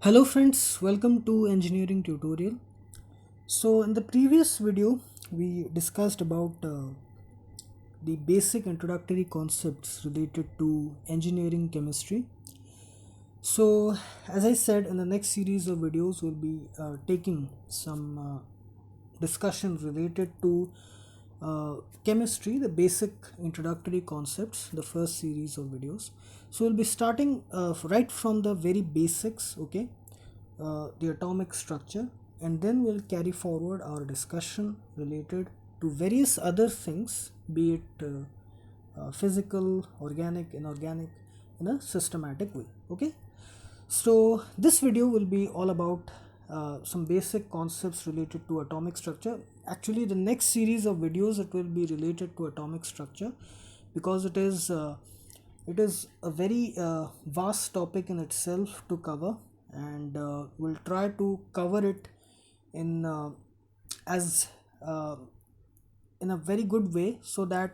Hello friends, welcome to engineering tutorial. So in the previous video we discussed about the basic introductory concepts related to engineering chemistry. So as I said, in the next series of videos we'll be taking some discussion related to chemistry, the basic introductory concepts, the first series of videos. So we'll be starting right from the very basics, okay, the atomic structure, and then we'll carry forward our discussion related to various other things, be it physical, organic, inorganic, in a systematic way. Okay, so this video will be all about some basic concepts related to atomic structure. Actually, the next series of videos, it will be related to atomic structure, because it is a very vast topic in itself to cover, and we'll try to cover it in as in a very good way, so that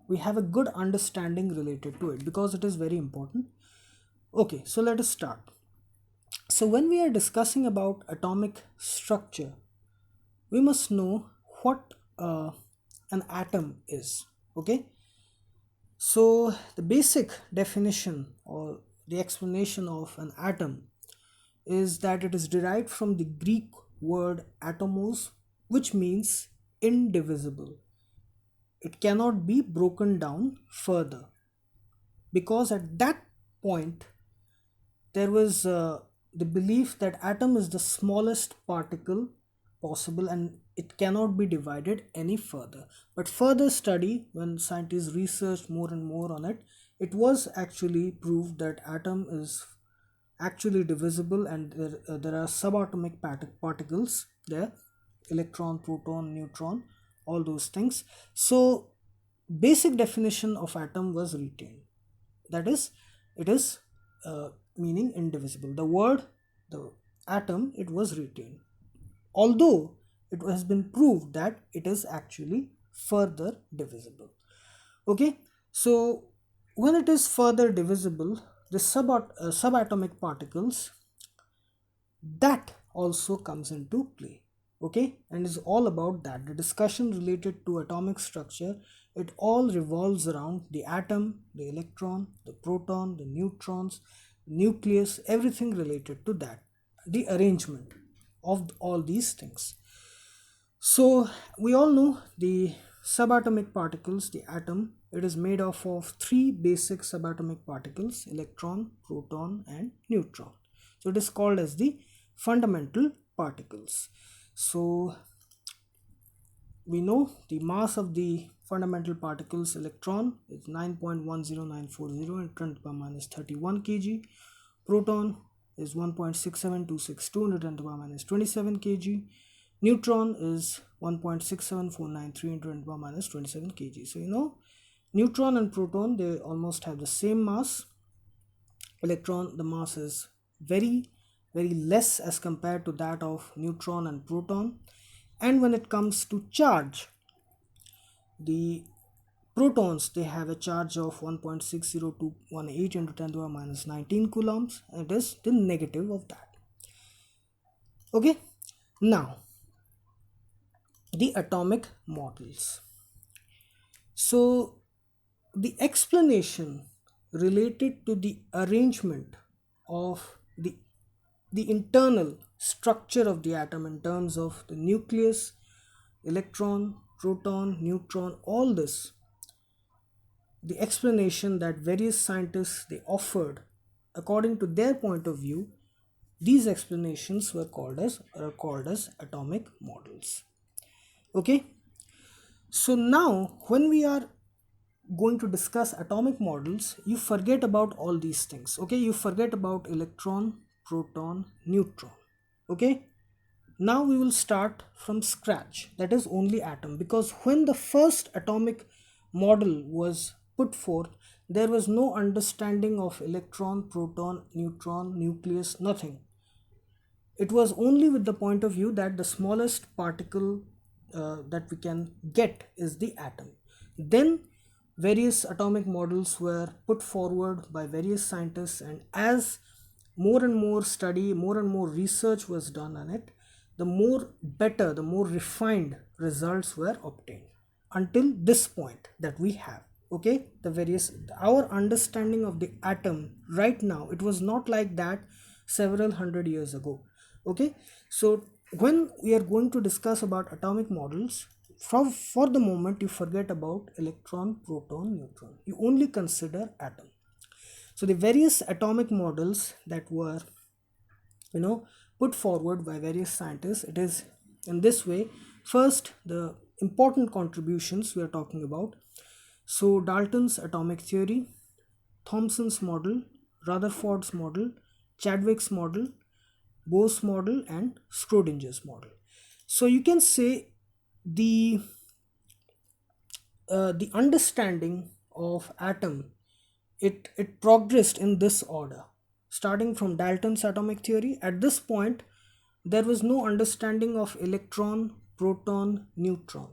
we have a good understanding related to it, because it is very important. Okay, so let us start. So when we are discussing about atomic structure, we must know what an atom is. Okay, so the basic definition or the explanation of an atom is that it is derived from the Greek word atomos, which means indivisible. It cannot be broken down further, because at that point there was the belief that atom is the smallest particle possible and it cannot be divided any further. But further study, when scientists researched more and more on it, it was actually proved that atom is actually divisible, and there are subatomic particles there: electron, proton, neutron, all those things. So basic definition of atom was retained, that is, it is meaning indivisible. The word, the atom, it was retained, although it has been proved that it is actually further divisible. Okay, so when it is further divisible, the subatomic particles, that also comes into play. Okay, and is all about that. The discussion related to atomic structure, it all revolves around the atom, the electron, the proton, the neutrons, nucleus, everything related to that, the arrangement of all these things. So we all know the subatomic particles, the atom, it is made up of three basic subatomic particles: electron, proton, and neutron. So it is called as the fundamental particles. So we know the mass of the fundamental particles electron is 9.10940 and 10 to the power minus 31 kg. Proton is 1.67262 and 10 to the power minus 27 kg. Neutron is 1.67493 into 10 to the power minus 27 kg. So you know, neutron and proton, they almost have the same mass. Electron, the mass is very less as compared to that of neutron and proton. And when it comes to charge, the protons, they have a charge of 1.60218 into 10 to the power minus 19 coulombs. It is the negative of that. Okay, now the atomic models. So the explanation related to the arrangement of the internal structure of the atom in terms of the nucleus, electron, proton, neutron, all this, the explanation that various scientists, they offered according to their point of view, these explanations were called as atomic models. Okay, so now when we are going to discuss atomic models, you forget about all these things. Okay, you forget about electron, proton, neutron. Okay, now we will start from scratch, that is only atom, because when the first atomic model was put forth, there was no understanding of electron, proton, neutron, nucleus, nothing. It was only with the point of view that the smallest particle that we can get is the atom. Then various atomic models were put forward by various scientists, and as more and more study, more and more research was done on it, the more better, the more refined results were obtained until this point that we have. Okay, the various, our understanding of the atom right now, it was not like that several hundred years ago. Okay, so when we are going to discuss about atomic models, for the moment you forget about electron, proton, neutron, you only consider atom. So the various atomic models that were, you know, put forward by various scientists, it is in this way. First, the important contributions we are talking about. So Dalton's atomic theory, Thompson's model, Rutherfords model, Chadwick's model, Bohr's model, and Schrodinger's model. So you can say the the understanding of atom, it progressed in this order. Starting from Dalton's atomic theory, at this point there was no understanding of electron, proton, neutron.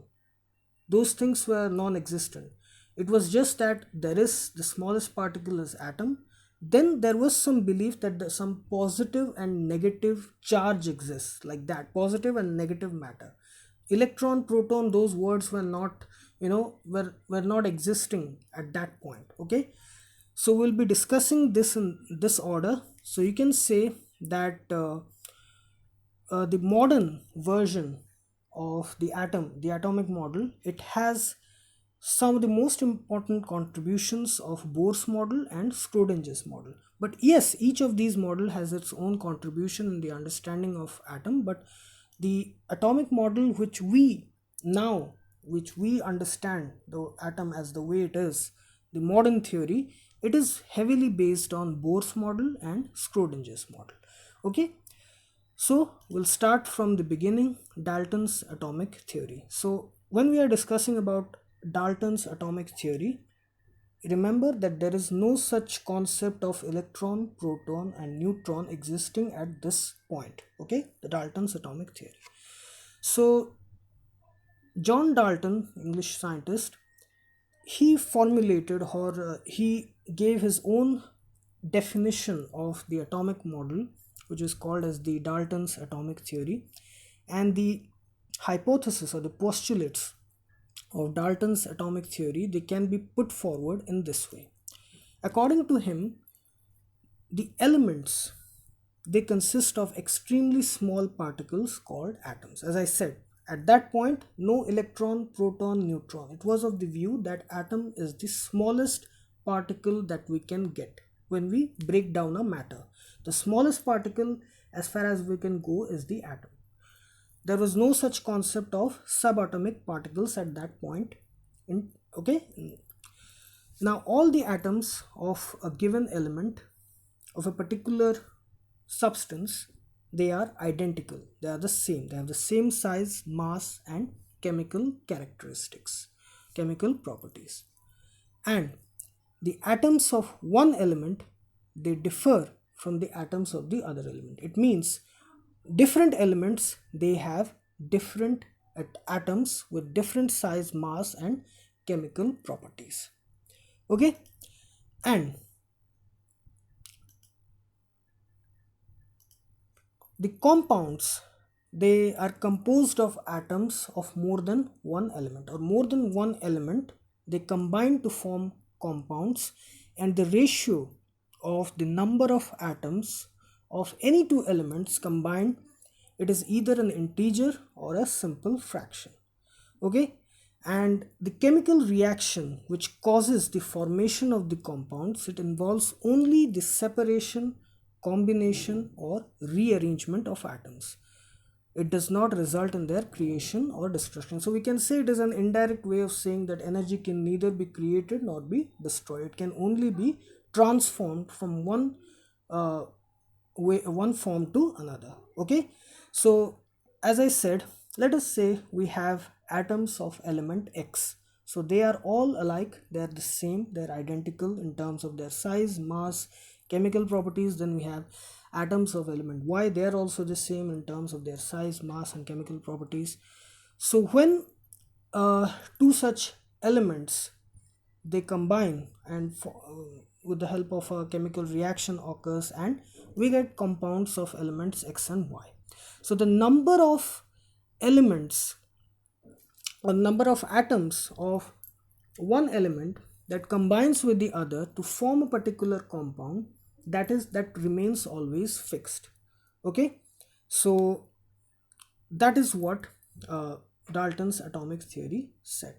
Those things were non-existent. It was just that there is the smallest particle is atom. Then there was some belief that some positive and negative charge exists, like that, positive and negative matter. Electron, proton, those words were not, were not existing at that point. Okay, so we'll be discussing this in this order. So you can say that the modern version of the atom, the atomic model, it has some of the most important contributions of Bohr's model and Schrodinger's model. But yes, each of these model has its own contribution in the understanding of atom. But the atomic model which we understand the atom as the way it is, the modern theory, it is heavily based on Bohr's model and Schrodinger's model. Okay, so we'll start from the beginning, Dalton's atomic theory. So when we are discussing about Dalton's atomic theory, remember that there is no such concept of electron, proton, and neutron existing at this point. Okay, the Dalton's atomic theory. So John Dalton, English scientist, he formulated, or he gave his own definition of the atomic model, which is called as the Dalton's atomic theory. And the hypothesis or the postulates of Dalton's atomic theory, they can be put forward in this way. According to him, the elements, they consist of extremely small particles called atoms. As I said, at that point, no electron, proton, neutron. It was of the view that atom is the smallest particle that we can get when we break down a matter. The smallest particle as far as we can go is the atom. There was no such concept of subatomic particles at that point. Okay, now all the atoms of a given element, of a particular substance, they are identical, they are the same, they have the same size, mass, and chemical characteristics, chemical properties. And the atoms of one element, they differ from the atoms of the other element. It means different elements, they have different atoms with different size, mass, and chemical properties. Okay, and the compounds, they are composed of atoms of more than one element, or more than one element, they combine to form compounds. And the ratio of the number of atoms of any two elements combined, it is either an integer or a simple fraction. Okay, and the chemical reaction which causes the formation of the compounds, it involves only the separation, combination, or rearrangement of atoms. It does not result in their creation or destruction. So we can say it is an indirect way of saying that energy can neither be created nor be destroyed. It can only be transformed from one form to another. Okay, so as I said, let us say we have atoms of element X. So they are all alike, they are the same, they are identical in terms of their size, mass, chemical properties. Then we have atoms of element Y, they are also the same in terms of their size, mass, and chemical properties. So when two such elements, they combine, and with the help of a chemical reaction occurs, and we get compounds of elements X and Y. So the number of elements or number of atoms of one element that combines with the other to form a particular compound, that remains always fixed. Okay, so that is what Dalton's atomic theory said.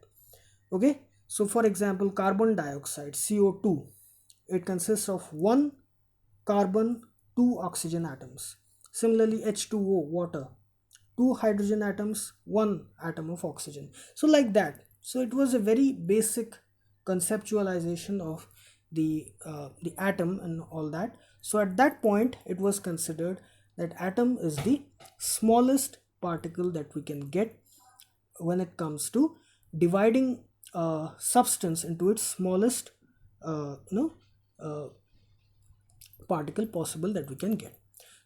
Okay, so for example, carbon dioxide, CO2, it consists of one carbon, two oxygen atoms. Similarly, H2O, water, two hydrogen atoms, one atom of oxygen. So like that. So it was a very basic conceptualization of the atom and all that. So at that point, it was considered that atom is the smallest particle that we can get when it comes to dividing substance into its smallest uh, you know particle possible that we can get.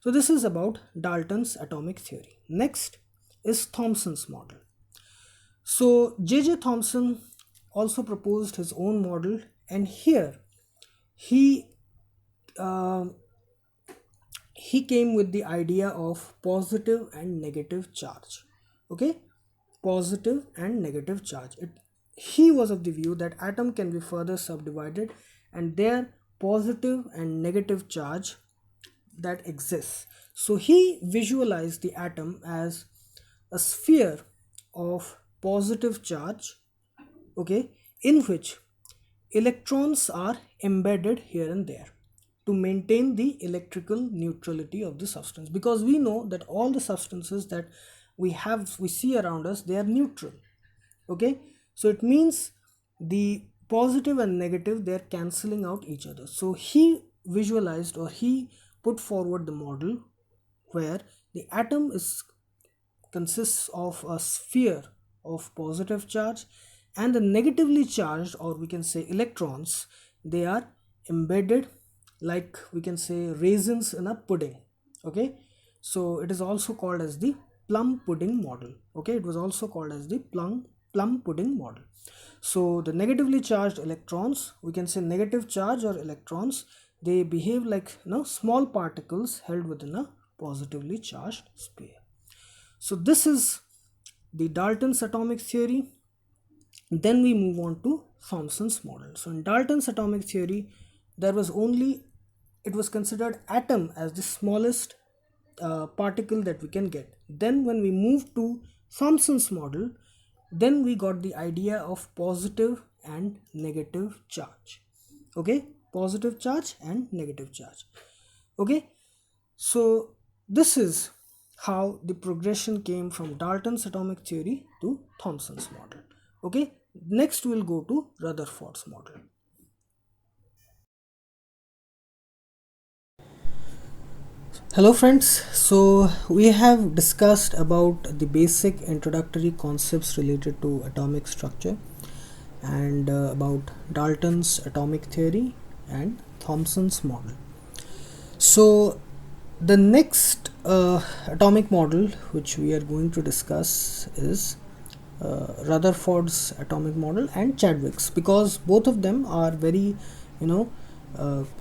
So this is about Dalton's atomic theory. Next is Thomson's model. So J.J. Thomson also proposed his own model, and here he uh, he came with the idea of positive and negative charge. Okay, positive and negative charge. He was of the view that atom can be further subdivided and their positive and negative charge that exists. So he visualized the atom as a sphere of positive charge, okay, in which electrons are embedded here and there to maintain the electrical neutrality of the substance, because we know that all the substances that we see around us, they are neutral. Okay, so it means the positive and negative, they are cancelling out each other. So he visualized, or he put forward the model where the atom is consists of a sphere of positive charge, and the negatively charged, or we can say electrons, they are embedded like we can say raisins in a pudding. Okay, so it is also called as the plum pudding model. Okay, it was also called as the plum pudding model. So the negatively charged electrons, we can say negative charge or electrons, they behave like small particles held within a positively charged sphere. So this is the Dalton's atomic theory. Then we move on to Thomson's model. So in Dalton's atomic theory, it was considered atom as the smallest particle that we can get. Then when we move to Thomson's model, then we got the idea of positive and negative charge. Okay, positive charge and negative charge. Okay, so this is how the progression came from Dalton's atomic theory to Thomson's model. Okay, next we'll go to Rutherford's model. Hello friends, so we have discussed about the basic introductory concepts related to atomic structure, and about Dalton's atomic theory and Thomson's model. So the next atomic model which we are going to discuss is Rutherford's atomic model and Chadwick's, because both of them are very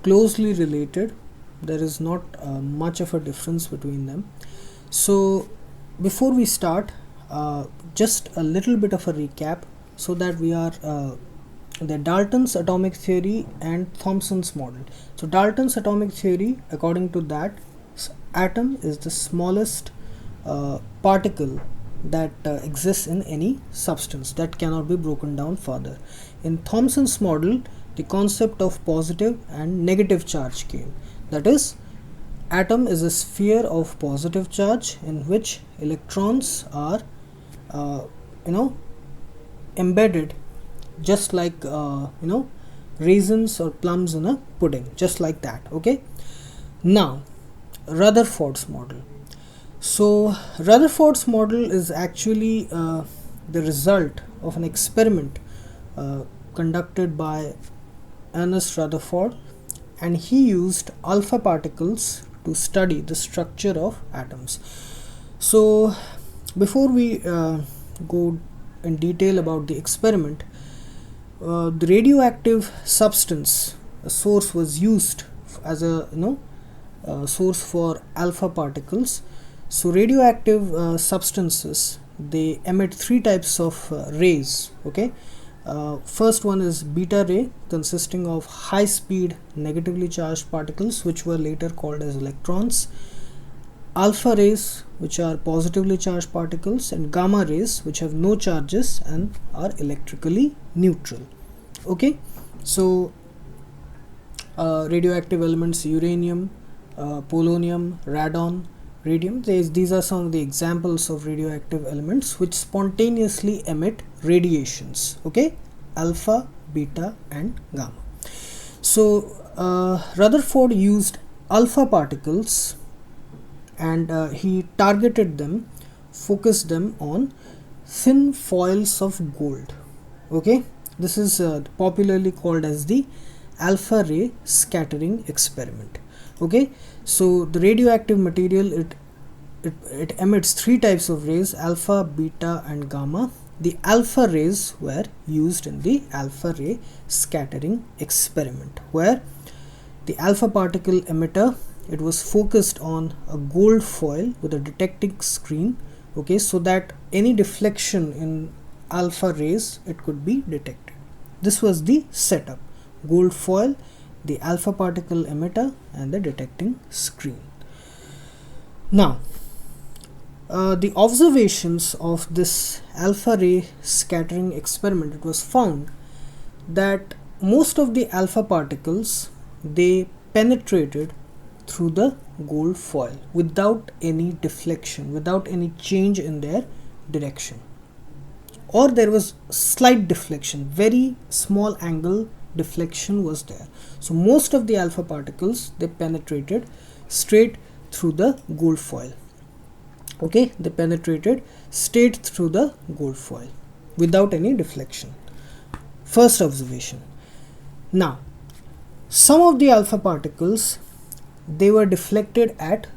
closely related. There is not much of a difference between them. So before we start, just a little bit of a recap, so that we are the Dalton's atomic theory and Thomson's model. So Dalton's atomic theory, according to that, atom is the smallest particle that exists in any substance, that cannot be broken down further. In Thomson's model, the concept of positive and negative charge came. That is, atom is a sphere of positive charge in which electrons are embedded just like raisins or plums in a pudding, just like that. Okay, now Rutherford's model. So Rutherford's model is actually the result of an experiment conducted by Ernest Rutherford, and he used alpha particles to study the structure of atoms. So before we go in detail about the experiment, the radioactive substance, a source, was used as a source for alpha particles. So radioactive substances, they emit three types of rays. Okay, first one is beta ray, consisting of high speed negatively charged particles which were later called as electrons, alpha rays, which are positively charged particles, and gamma rays, which have no charges and are electrically neutral. Okay, so radioactive elements: uranium, polonium, radon, radium. These are some of the examples of radioactive elements which spontaneously emit radiations. Okay, alpha, beta, and gamma. So Rutherford used alpha particles, and he targeted them, focused them on thin foils of gold. Okay, this is popularly called as the alpha ray scattering experiment. Okay, so the radioactive material, it emits three types of rays: alpha, beta, and gamma. The alpha rays were used in the alpha ray scattering experiment, where the alpha particle emitter, it was focused on a gold foil with a detecting screen. Okay, so that any deflection in alpha rays, it could be detected. This was the setup: gold foil, the alpha particle emitter, and the detecting screen. Now the observations of this alpha ray scattering experiment, it was found that most of the alpha particles, they penetrated through the gold foil without any deflection, without any change in their direction, or there was slight deflection, very small angle deflection was there. So most of the alpha particles, they penetrated straight through the gold foil. Okay, they penetrated straight through the gold foil without any deflection. First observation. Now some of the alpha particles, they were deflected at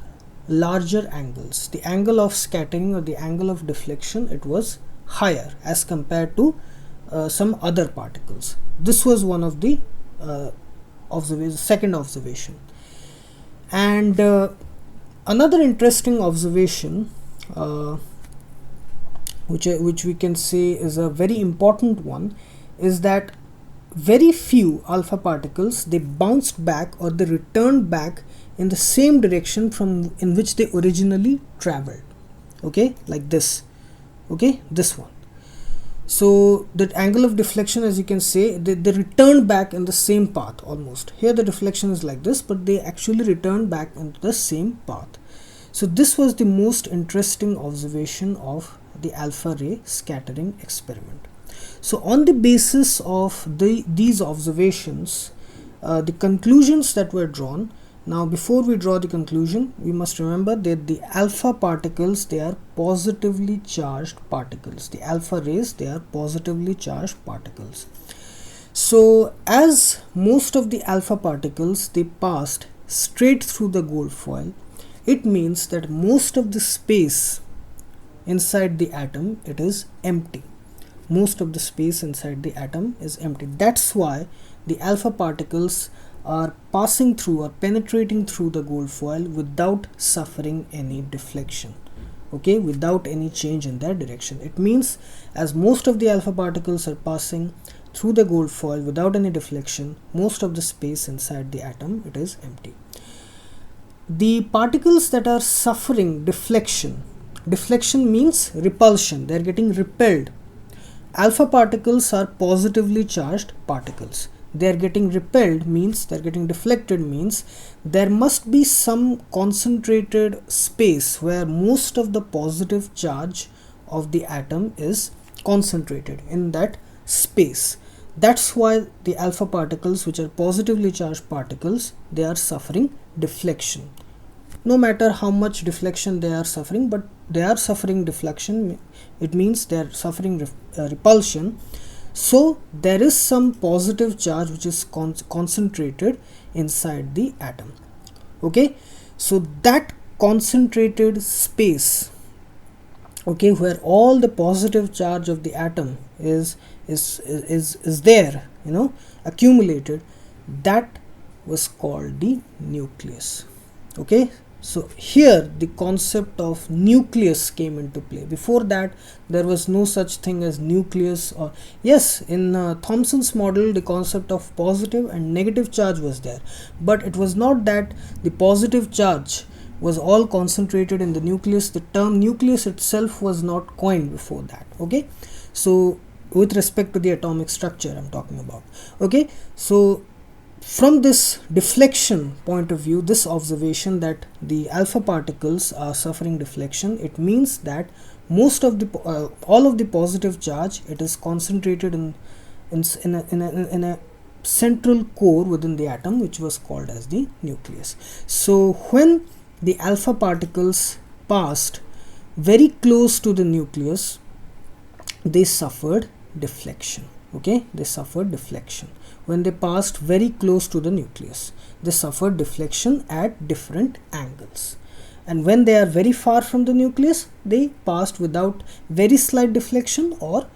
larger angles. The angle of scattering or the angle of deflection, it was higher as compared to some other particles. This was one of the second observation. And another interesting observation, which we can say is a very important one, is that very few alpha particles, they bounced back or they returned back in the same direction from in which they originally traveled. Okay, like this. Okay, this one. So that angle of deflection, as you can say, they return back in the same path almost. Here the deflection is like this, but they actually return back into the same path. So this was the most interesting observation of the alpha ray scattering experiment. So on the basis of these observations, the conclusions that were drawn. Now before we draw the conclusion, we must remember that the alpha particles, they are positively charged particles. The alpha rays, they are positively charged particles. So as most of the alpha particles, they passed straight through the gold foil, it means that most of the space inside the atom, it is empty. Most of the space inside the atom is empty. That's why the alpha particles are passing through or penetrating through the gold foil without suffering any deflection. Okay, without any change in their direction. It means as most of the alpha particles are passing through the gold foil without any deflection, most of the space inside the atom, it is empty. The particles that are suffering deflection means repulsion, they are getting repelled. Alpha particles are positively charged particles. They are getting repelled means, they are getting deflected means there must be some concentrated space where most of the positive charge of the atom is concentrated in that space. That's why the alpha particles, which are positively charged particles, they are suffering deflection. No matter how much deflection they are suffering, but they are suffering deflection, it means they are suffering repulsion. So there is some positive charge which is concentrated inside the atom. Okay, so that concentrated space, okay, where all the positive charge of the atom is there, you know, accumulated, that was called the nucleus. Okay, so here the concept of nucleus came into play. Before that, there was no such thing as nucleus. Or yes, in Thompson's model, the concept of positive and negative charge was there, but it was not that the positive charge was all concentrated in the nucleus. The term nucleus itself was not coined before that. Okay, so with respect to the atomic structure I'm talking about. Okay, so from this deflection point of view, this observation that the alpha particles are suffering deflection, it means that most of the all of the positive charge, it is concentrated in a central core within the atom, which was called as the nucleus. So when the alpha particles passed very close to the nucleus, they suffered deflection. Okay, they suffered deflection. When they passed very close to the nucleus, they suffered deflection at different angles. And when they are very far from the nucleus, they passed without very slight deflection or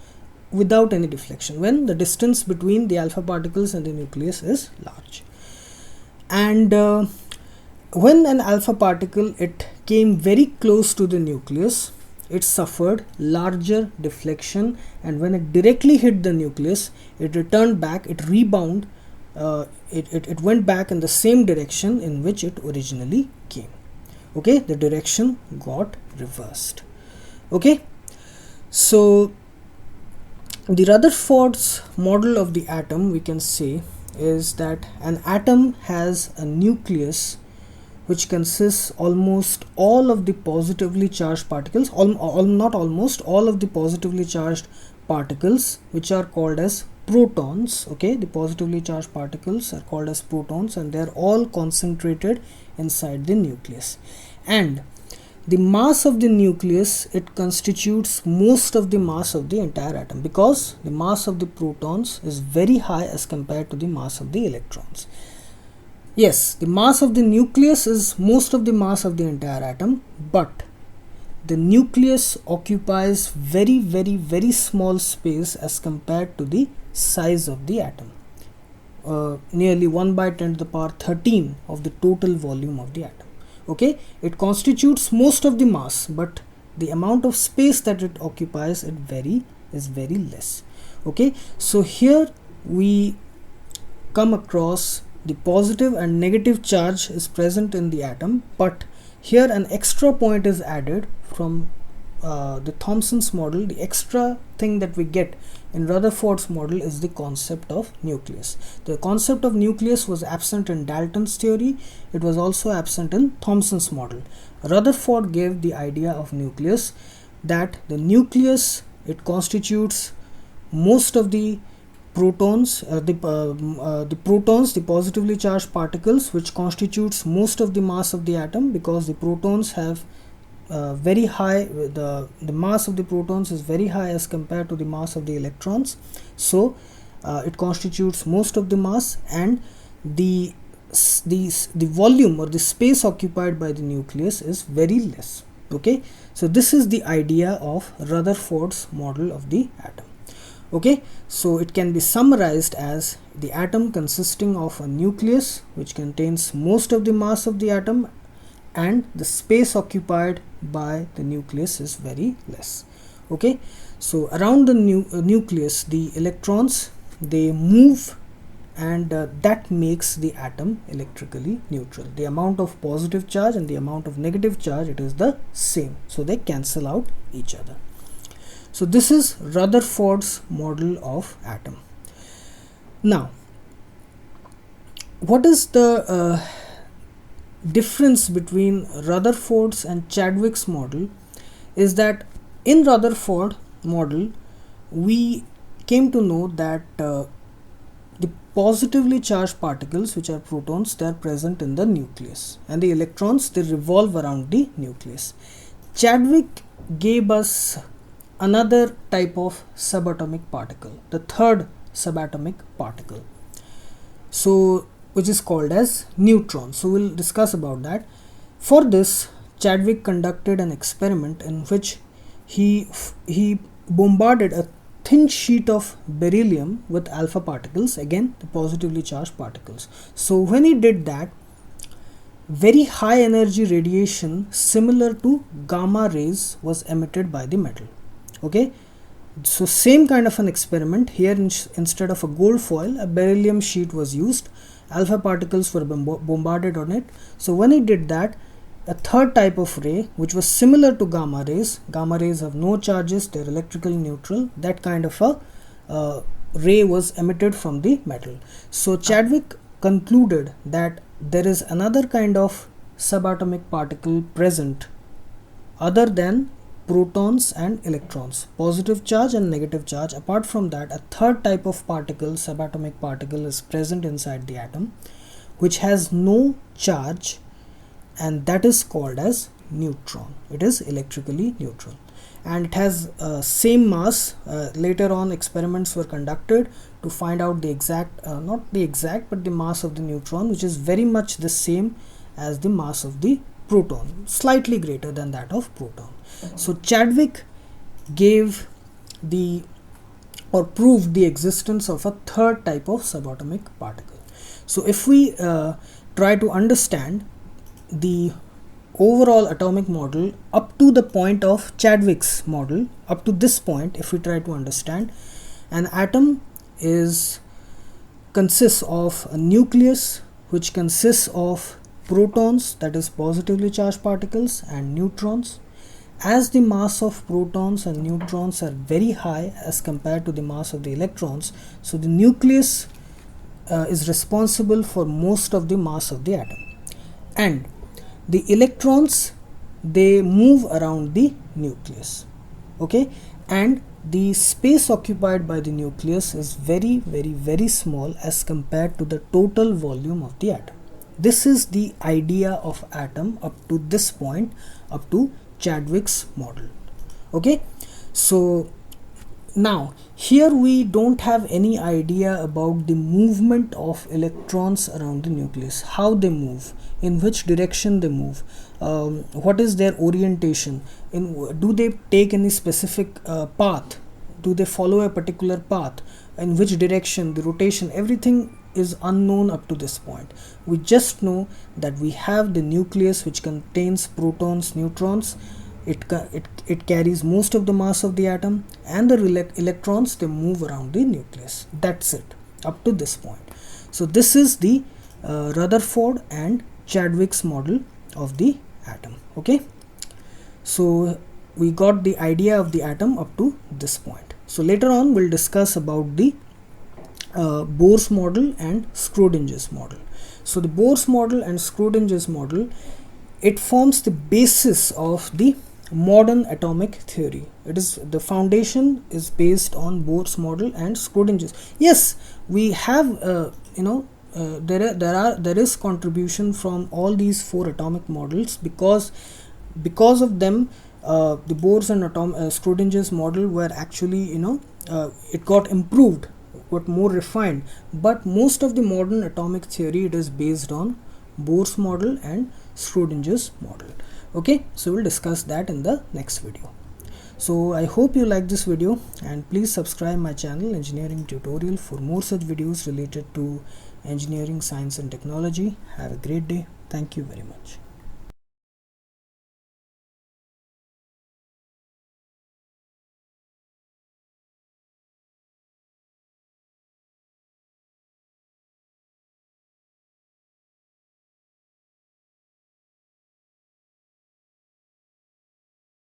without any deflection, when the distance between the alpha particles and the nucleus is large. And when an alpha particle, it came very close to the nucleus, it suffered larger deflection, and when it directly hit the nucleus, it returned back, it rebound, it went back in the same direction in which it originally came. Okay, the direction got reversed. Okay, so the Rutherfords model of the atom, we can say, is that an atom has a nucleus which consists almost all of the positively charged particles, not almost, all of the positively charged particles, which are called as protons. Okay, the positively charged particles are called as protons, and they are all concentrated inside the nucleus. And the mass of the nucleus, it constitutes most of the mass of the entire atom, because the mass of the protons is very high as compared to the mass of the electrons. Yes, the mass of the nucleus is most of the mass of the entire atom, but the nucleus occupies very small space as compared to the size of the atom. Nearly 1 by 10 to the power 13 of the total volume of the atom. Okay, it constitutes most of the mass, but the amount of space that it occupies is very less. Okay, so here we come across the positive and negative charge is present in the atom, but here an extra point is added from the Thompson's model. The extra thing that we get in Rutherford's model is the concept of nucleus. The concept of nucleus was absent in Dalton's theory. It was also absent in Thompson's model. Rutherford gave the idea of nucleus, that the nucleus, it constitutes most of the protons, the protons, the positively charged particles, which constitutes most of the mass of the atom, because the protons have very high, the mass of the protons is very high as compared to the mass of the electrons. So it constitutes most of the mass, and the volume or the space occupied by the nucleus is very less. Okay, so this is the idea of Rutherford's model of the atom. Okay, so it can be summarized as the atom consisting of a nucleus which contains most of the mass of the atom, and the space occupied by the nucleus is very less. Okay, so around the nucleus, the electrons, they move, and that makes the atom electrically neutral. The amount of positive charge and the amount of negative charge, it is the same, so they cancel out each other. So this is Rutherford's model of atom. Now, what is the difference between Rutherford's and Chadwick's model? Is that in Rutherford model, we came to know that the positively charged particles, which are protons, they are present in the nucleus, and the electrons, they revolve around the nucleus. Chadwick gave us another type of subatomic particle, the third subatomic particle, so which is called as neutron. So we'll discuss about that. For this, Chadwick conducted an experiment in which he bombarded a thin sheet of beryllium with alpha particles, again the positively charged particles. So when he did that, very high energy radiation similar to gamma rays was emitted by the metal. Okay, so same kind of an experiment here. Instead of a gold foil, a beryllium sheet was used. Alpha particles were bombarded on it. So when it did that, a third type of ray which was similar to gamma rays have no charges, they're electrically neutral, that kind of a ray was emitted from the metal. So Chadwick concluded that there is another kind of subatomic particle present other than protons and electrons, positive charge and negative charge. Apart from that, a third type of particle, subatomic particle, is present inside the atom which has no charge, and that is called as neutron. It is electrically neutral and it has same mass. Later on experiments were conducted to find out the exact, not the exact, but the mass of the neutron, which is very much the same as the mass of the proton, slightly greater than that of proton. So Chadwick gave the or proved the existence of a third type of subatomic particle. So if we try to understand the overall atomic model up to the point of Chadwick's model, up to this point, if we try to understand, an atom consists of a nucleus which consists of protons, that is positively charged particles, and neutrons. As the mass of protons and neutrons are very high as compared to the mass of the electrons, so the nucleus is responsible for most of the mass of the atom, and the electrons, they move around the nucleus. Okay, and the space occupied by the nucleus is very small as compared to the total volume of the atom. This is the idea of atom up to this point, up to Chadwick's model. Okay, so now here we don't have any idea about the movement of electrons around the nucleus, how they move, in which direction they move, what is their orientation, do they take any specific path, do they follow a particular path, in which direction, the rotation, everything is unknown up to this point. We just know that we have the nucleus which contains protons, neutrons. It carries most of the mass of the atom, and the electrons, they move around the nucleus. That's it up to this point. So this is the Rutherford and Chadwick's model of the atom. Okay, so we got the idea of the atom up to this point. So later on we'll discuss about the Bohr's model and Schrodinger's model. So the Bohr's model and Schrodinger's model, it forms the basis of the modern atomic theory. It is the foundation is based on Bohr's model and Schrodinger's. Yes, we have there is contribution from all these four atomic models, because of them the Bohr's and Schrodinger's model were actually it got improved, got more refined, but most of the modern atomic theory, it is based on Bohr's model and Schrodinger's model. Okay, so we'll discuss that in the next video. So I hope you like this video, and please subscribe my channel Engineering Tutorial for more such videos related to engineering, science and technology. Have a great day. Thank you very much.